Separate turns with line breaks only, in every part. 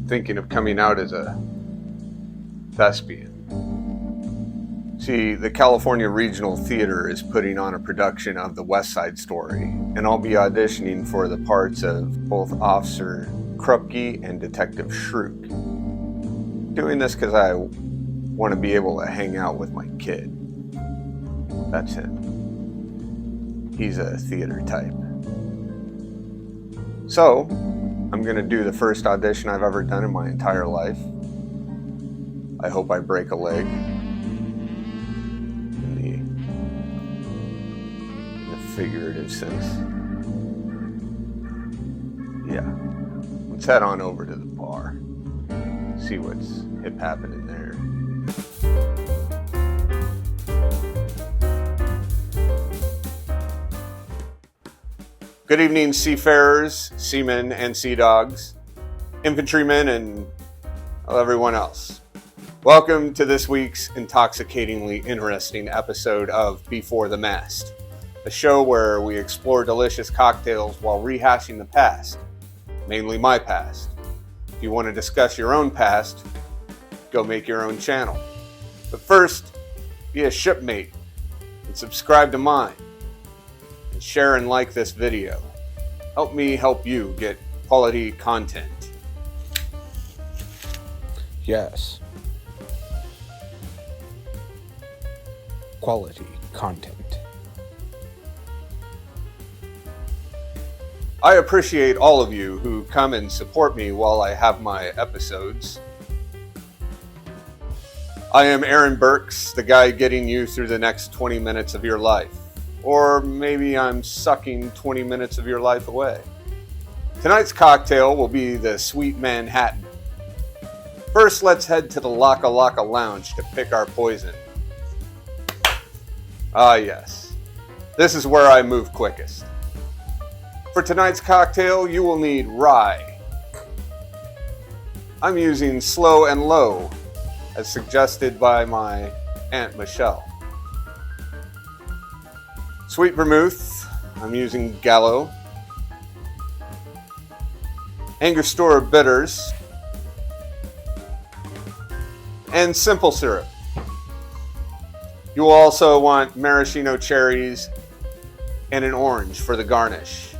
thinking of coming out as a thespian. See, the California Regional Theater is putting on a production of the West Side Story, and I'll be auditioning for the parts of both Officer Krupke and Detective Shrook. Doing this because I want to be able to hang out with my kid. That's him. He's a theater type. So, I'm going to do the first audition I've ever done in my entire life. I hope I break a leg. In the figurative sense. Yeah. Let's head on over to the bar. See what's hip happening there. Good evening, seafarers, seamen, and sea dogs, infantrymen, and everyone else. Welcome to this week's intoxicatingly interesting episode of Before the Mast, a show where we explore delicious cocktails while rehashing the past, mainly my past. If you want to discuss your own past, go make your own channel. But first, be a shipmate and subscribe to mine. And share and like this video. Help me help you get quality content.
Yes. Quality content.
I appreciate all of you who come and support me while I have my episodes. I am Aaron Burks, the guy getting you through the next 20 minutes of your life. Or maybe I'm sucking 20 minutes of your life away. Tonight's cocktail will be the Sweet Manhattan. First, let's head to the Laka Laka Lounge to pick our poison. Ah yes, this is where I move quickest. For tonight's cocktail, you will need rye. I'm using Slow and Low, as suggested by my Aunt Michelle. Sweet vermouth, I'm using Gallo. Angostura bitters. And simple syrup. You will also want maraschino cherries and an orange for the garnish.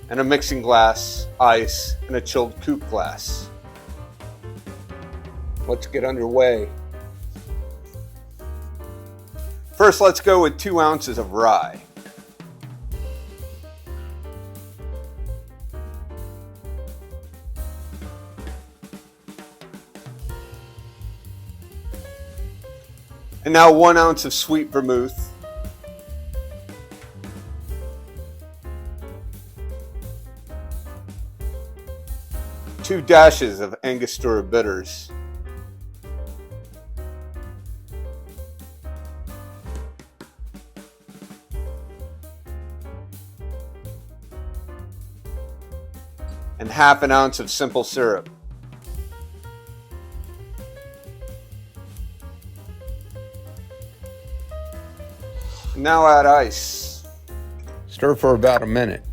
And a mixing glass, ice, and a chilled coupe glass. Let's get underway. First, let's go with 2 ounces of rye. And now 1 ounce of sweet vermouth. Two dashes of Angostura bitters. And half an ounce of simple syrup. Now add ice.
Stir for about a minute.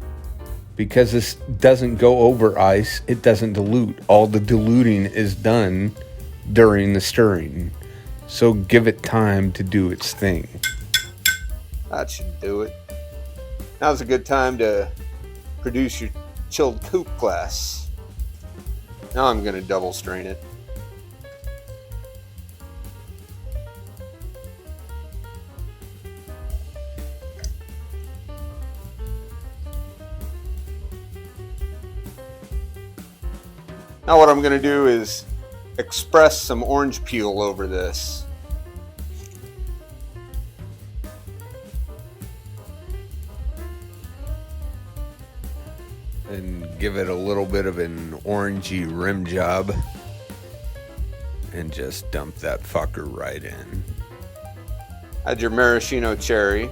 Because this doesn't go over ice, it doesn't dilute. All the diluting is done during the stirring. So give it time to do its thing.
That should do it. Now's a good time to produce your chilled coupe glass. Now I'm going to double strain it. Now what I'm going to do is express some orange peel over this.
And give it a little bit of an orangey rim job. And just dump that fucker right in.
Add your maraschino cherry.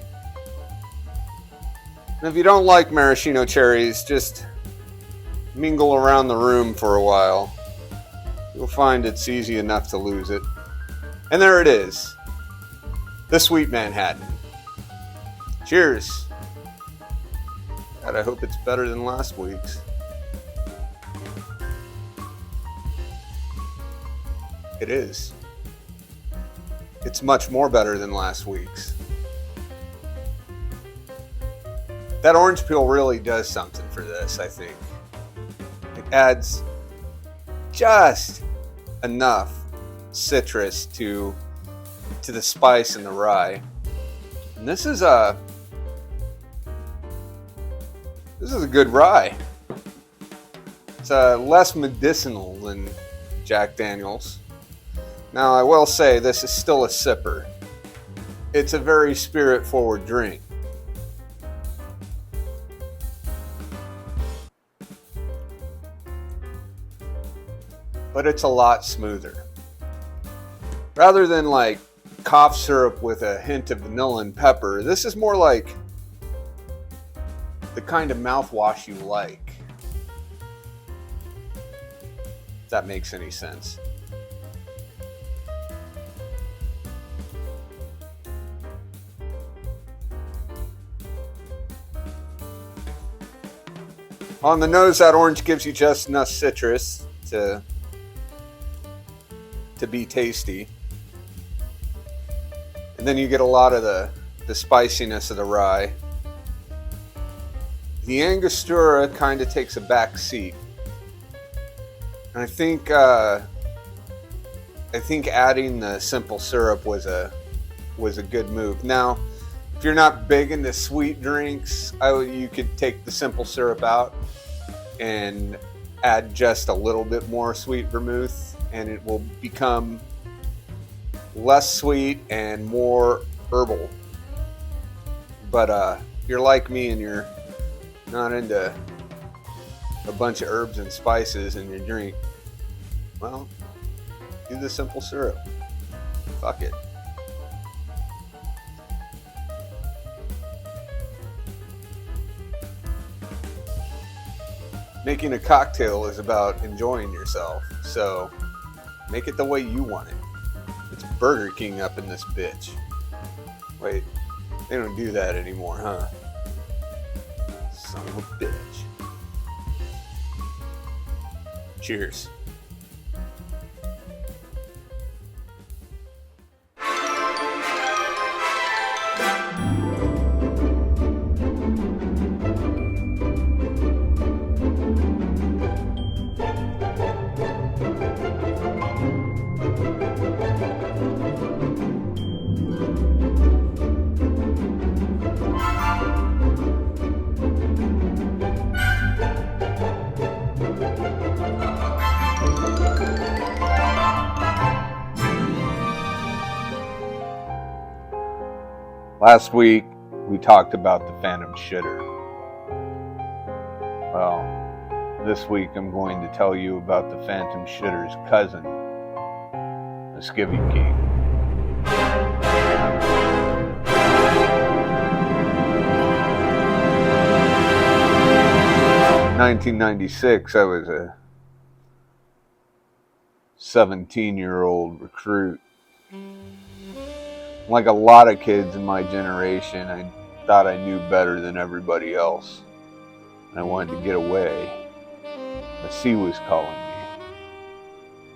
And if you don't like maraschino cherries, just mingle around the room for a while. You'll find it's easy enough to lose it. And there it is. The Sweet Manhattan. Cheers. God, I hope it's better than last week's. It is. It's much more better than last week's. That orange peel really does something for this, I think. It adds just enough citrus to the spice and the rye. And this is a good rye. It's less medicinal than Jack Daniel's. Now, I will say this is still a sipper. It's a very spirit-forward drink. But it's a lot smoother. Rather than like cough syrup with a hint of vanilla and pepper, this is more like the kind of mouthwash you like. If that makes any sense. On the nose, that orange gives you just enough citrus to be tasty. And then you get a lot of the spiciness of the rye. The Angostura kind of takes a back seat. And I think adding the simple syrup was a good move. Now, if you're not big into sweet drinks, you could take the simple syrup out and add just a little bit more sweet vermouth, and it will become less sweet and more herbal. But if you're like me and you're not into a bunch of herbs and spices in your drink, well, do the simple syrup. Fuck it. Making a cocktail is about enjoying yourself, so make it the way you want it. It's Burger King up in this bitch. Wait, they don't do that anymore, huh? Son of a bitch. Cheers. Last week, we talked about the Phantom Shitter. Well, this week I'm going to tell you about the Phantom Shitter's cousin, the Skivvy King. In 1996, I was a 17-year-old recruit. Like a lot of kids in my generation, I thought I knew better than everybody else. And I wanted to get away. The sea was calling me.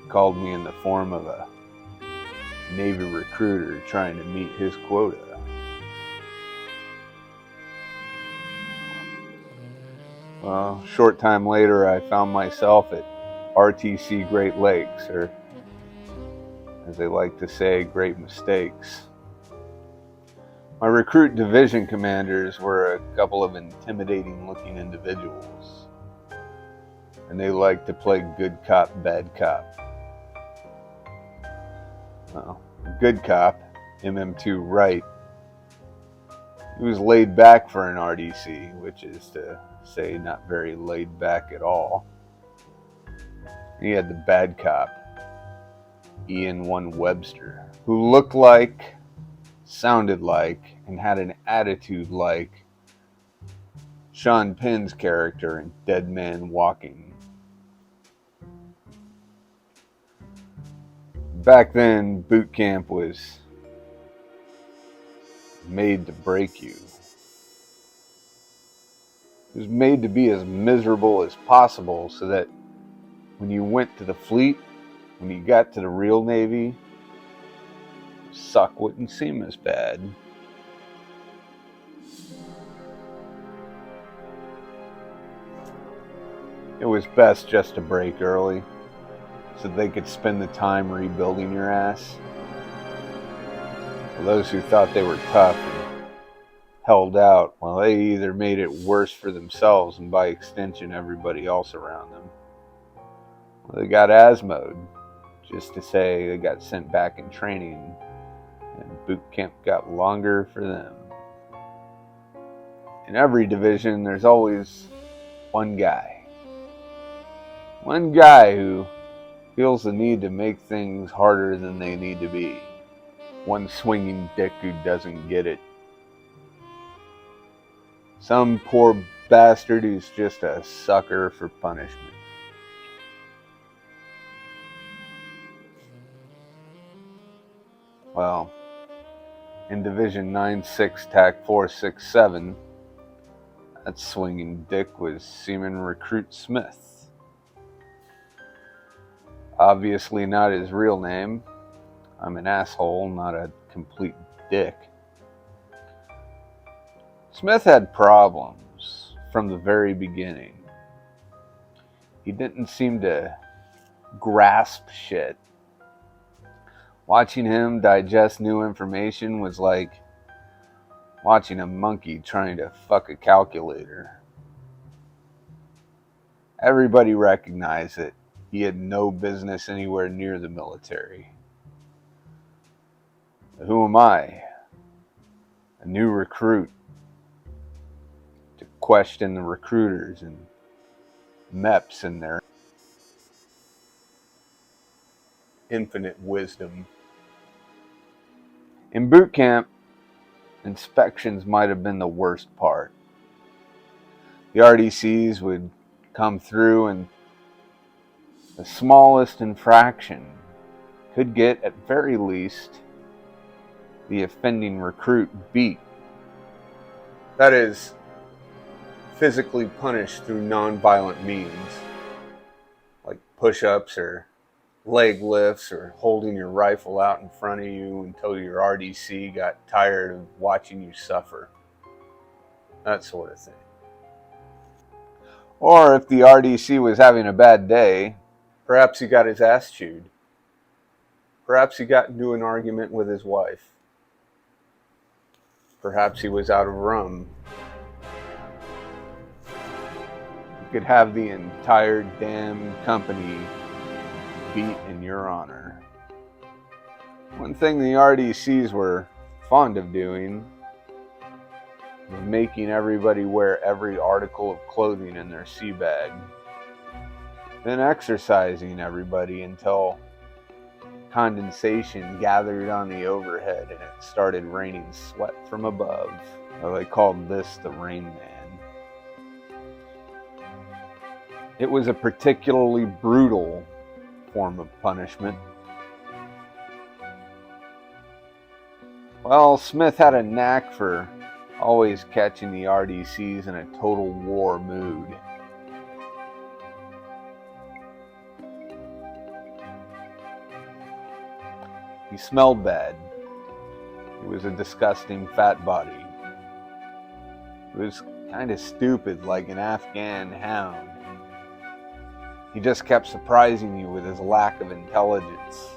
It called me in the form of a Navy recruiter trying to meet his quota. Well, a short time later, I found myself at RTC Great Lakes, or as they like to say, Great Mistakes. My recruit division commanders were a couple of intimidating looking individuals, and they liked to play good cop, bad cop. Well, good cop, MM2 Wright, he was laid back for an RDC, which is to say not very laid back at all. And he had the bad cop, Ian One Webster, who looked like, sounded like, and had an attitude like Sean Penn's character in Dead Man Walking. Back then, boot camp was made to break you. It was made to be as miserable as possible so that when you went to the fleet
When you got to the real Navy, suck wouldn't seem as bad. It was best just to break early, so they could spend the time rebuilding your ass. For those who thought they were tough and held out, well, they either made it worse for themselves and by extension everybody else around them. Well, they got asthmaed, just to say they got sent back in training, and boot camp got longer for them. In every division, there's always one guy who feels the need to make things harder than they need to be. One swinging dick who doesn't get it. Some poor bastard who's just a sucker for punishment. Well, in Division 9-6 TAC 467, that swinging dick was Seaman Recruit Smith. Obviously not his real name. I'm an asshole, not a complete dick. Smith had problems from the very beginning. He didn't seem to grasp shit. Watching him digest new information was like watching a monkey trying to fuck a calculator. Everybody recognized it. He had no business anywhere near the military. Who am I? A new recruit. To question the recruiters and MEPs and their infinite wisdom. In boot camp, inspections might have been the worst part. The RDCs would come through and the smallest infraction could get, at very least, the offending recruit beat.
That is, physically punished through non-violent means, like push-ups or leg lifts or holding your rifle out in front of you until your RDC got tired of watching you suffer. That sort of thing.
Or if the RDC was having a bad day,
perhaps he got his ass chewed. Perhaps he got into an argument with his wife. Perhaps he was out of rum. You could have the entire damn company beat in your honor. One thing the RDCs were fond of doing was making everybody wear every article of clothing in their sea bag. Then exercising everybody until condensation gathered on the overhead and it started raining sweat from above. Well, they called this the Rain Man. It was a particularly brutal form of punishment. Well, Smith had a knack for always catching the RDCs in a total war mood. He smelled bad. He was a disgusting fat body. He was kind of stupid, like an Afghan hound. He just kept surprising you with his lack of intelligence.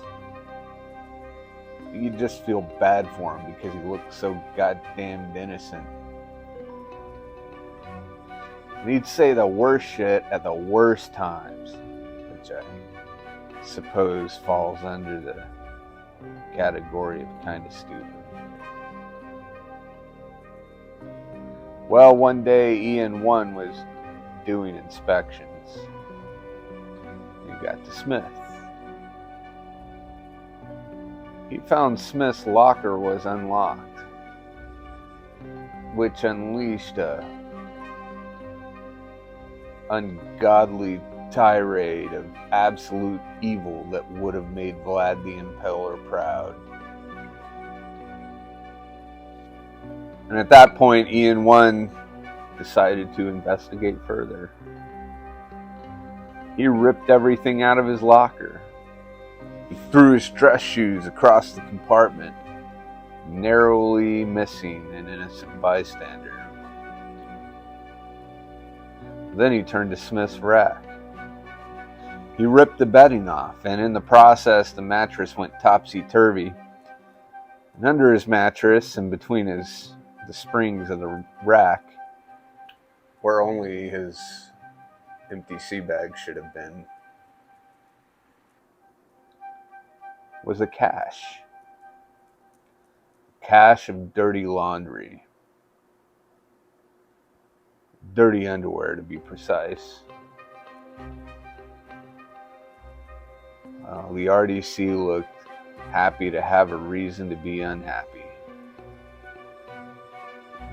You just feel bad for him because he looked so goddamn innocent. And he'd say the worst shit at the worst times, which I suppose falls under the category of kind of stupid. Well, one day Ian 1 was doing inspections. He got to Smith. He found Smith's locker was unlocked, which unleashed a ungodly tirade of absolute evil that would have made Vlad the Impaler proud. And at that point, Ian 1 decided to investigate further. He ripped everything out of his locker.
He threw his dress shoes across the compartment, narrowly missing an innocent bystander. Then he turned to Smith's rack. He ripped the bedding off, and in the process the mattress went topsy-turvy. And under his mattress and between the springs of the rack,
where only his empty sea bag should have been,
was a cache. Cache of dirty laundry. Dirty underwear, to be precise. The RDC looked happy to have a reason to be unhappy.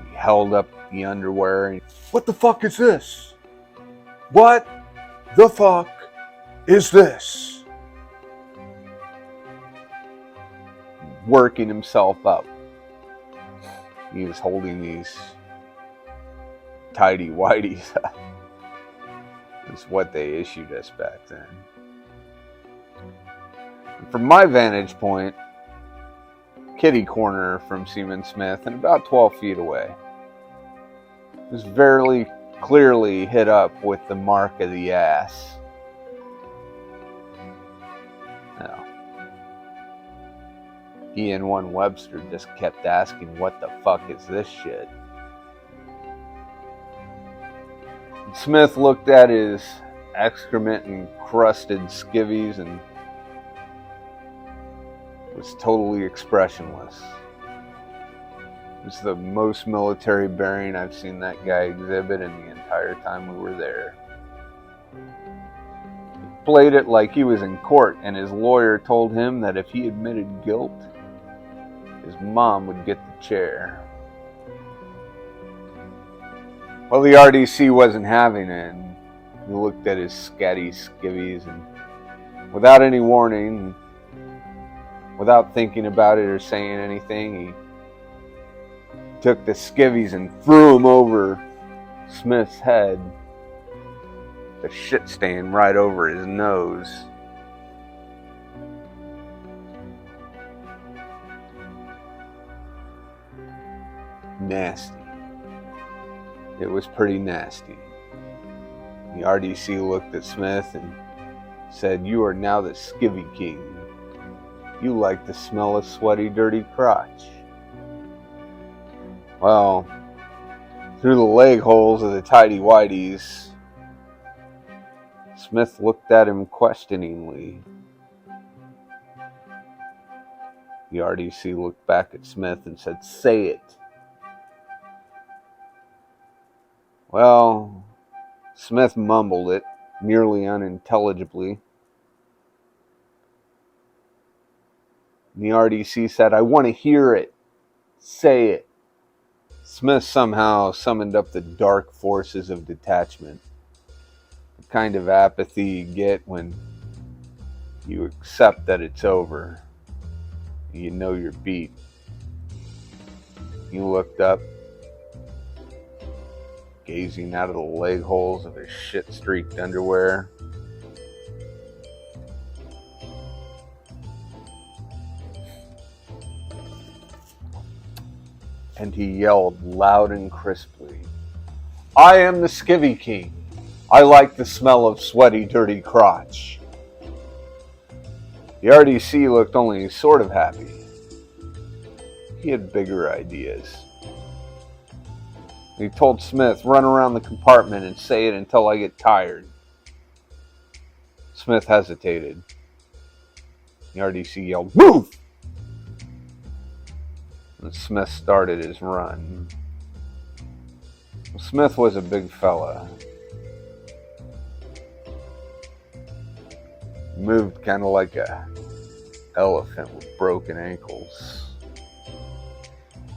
He held up the underwear and,
"What the fuck is this? What the fuck is this?"
working himself up. He was holding these tidy whities up. That's what they issued us back then. And from my vantage point, kitty corner from Seaman Smith and about 12 feet away, was very clearly hit up with the mark of the ass. Now, Ian One Webster just kept asking, "What the fuck is this shit?" Smith looked at his excrement encrusted skivvies and was totally expressionless. It was the most military bearing I've seen that guy exhibit in the entire time we were there. He played it like he was in court, and his lawyer told him that if he admitted guilt, his mom would get the chair. Well, the RDC wasn't having it. He looked at his scatty skivvies and, without any warning, without thinking about it or saying anything, he took the skivvies and threw them over Smith's head, the shit stain right over his nose. Nasty. It was pretty nasty. The RDC looked at Smith and said, "You are now the Skivvy King. You like the smell of sweaty, dirty crotch." Well, through the leg holes of the tidy whities, Smith looked at him questioningly. The RDC looked back at Smith and said, "Say it." Well, Smith mumbled it, nearly unintelligibly. And the RDC said, "I want to hear it. Say it." Smith somehow summoned up the dark forces of detachment. The kind of apathy you get when you accept that it's over. You know you're beat. He looked up, gazing out of the leg holes of his shit-streaked underwear. And he yelled loud and crisply, "I am the Skivvy King. I like the smell of sweaty, dirty crotch." The RDC looked only sort of happy. He had bigger ideas. He told Smith, "Run around the compartment and say it until I get tired." Smith hesitated. The RDC yelled, "Move!" And Smith started his run. Smith was a big fella. He moved kind of like a elephant with broken ankles.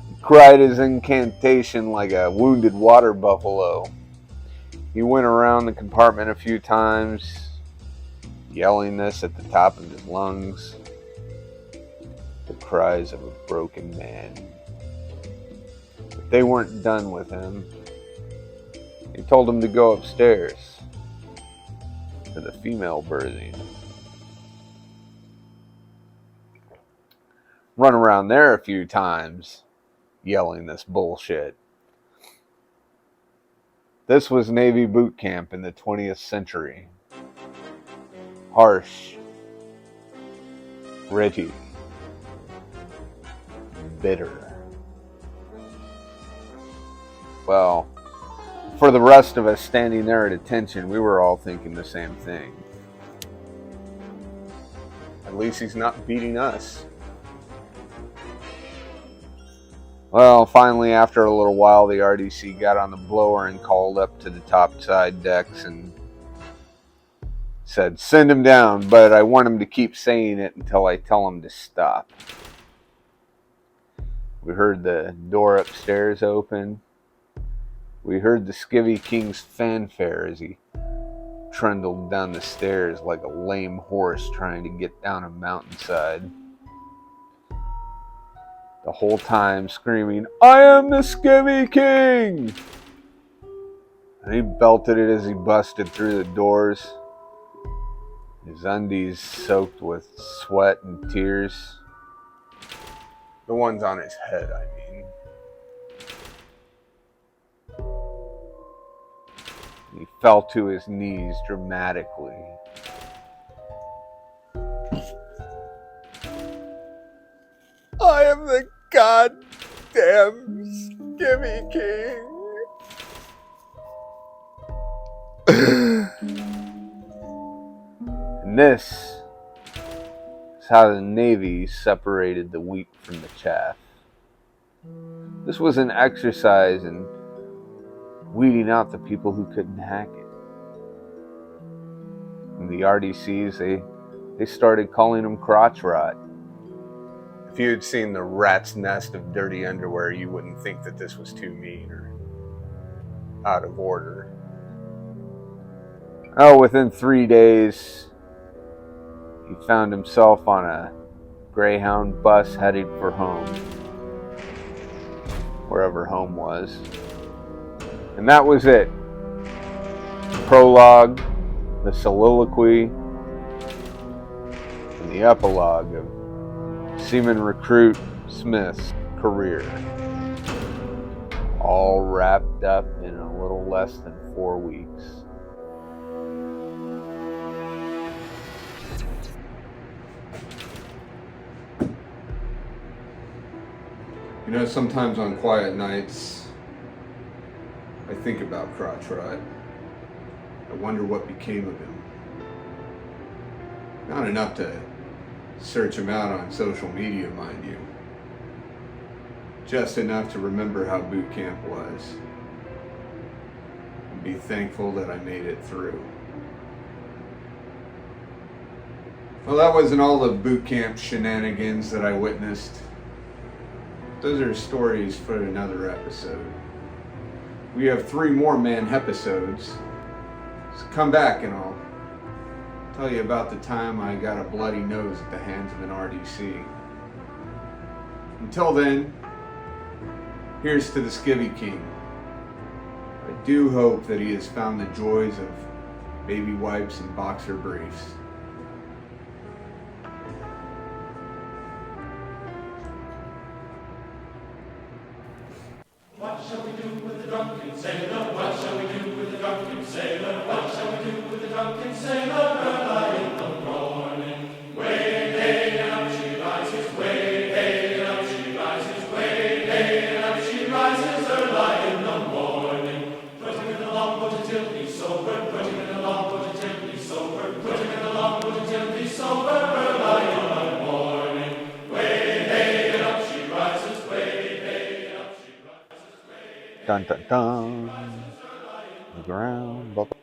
He cried his incantation like a wounded water buffalo. He went around the compartment a few times, yelling this at the top of his lungs. The cries of a broken man. But they weren't done with him. He told him to go upstairs to the female berthing.
run around there a few times yelling this bullshit. This was Navy boot camp in the 20th century. Harsh, gritty, bitter. Well, for the rest of us standing there at attention, we were all thinking the same thing. At least he's not beating us. Well, finally, after a little while, the RDC got on the blower and called up to the topside decks and said, "Send him down, but I want him to keep saying it until I tell him to stop." We heard the door upstairs open. We heard the Skivvy King's fanfare as he trundled down the stairs like a lame horse trying to get down a mountainside. The whole time screaming, "I am the Skivvy King!" And he belted it as he busted through the doors, his undies soaked with sweat and tears. The ones on his head, I mean. He fell to his knees dramatically. "I am the goddamn Skivvy King." And this is how the Navy separated the wheat from the chaff. This was an exercise in weeding out the people who couldn't hack it. And the RDCs, they started calling them crotch rot. If you had seen the rat's nest of dirty underwear, you wouldn't think that this was too mean or out of order. Oh, within 3 days, he found himself on a Greyhound bus headed for home. Wherever home was. And that was it. The prologue, the soliloquy, and the epilogue of Seaman Recruit Smith's career. All wrapped up in a little less than 4 weeks. You know, sometimes on quiet nights, I think about crotch rot. I wonder what became of him. Not enough to search him out on social media, mind you. Just enough to remember how boot camp was. And be thankful that I made it through. Well, that wasn't all the boot camp shenanigans that I witnessed. Those are stories for another episode. We have 3 more man episodes. So come back and I'll tell you about the time I got a bloody nose at the hands of an RDC. Until then, here's to the Skivvy King. I do hope that he has found the joys of baby wipes and boxer briefs.
What shall we do with the drunken sailor? What shall we do with the drunken sailor? What shall we do with the drunken sailor? Early in the morning. Way, hey, and up she rises. Way, hey, and up she rises. Way, hey, and up she rises. Early in the morning. Put him in the longboat until he's sober. Put him in the longboat until he's sober. Put him in the longboat until he's sober. Early in the morning. Way, hey, and up she rises. Way, hey, and up she rises.
Dun dun dun. The ground bubble.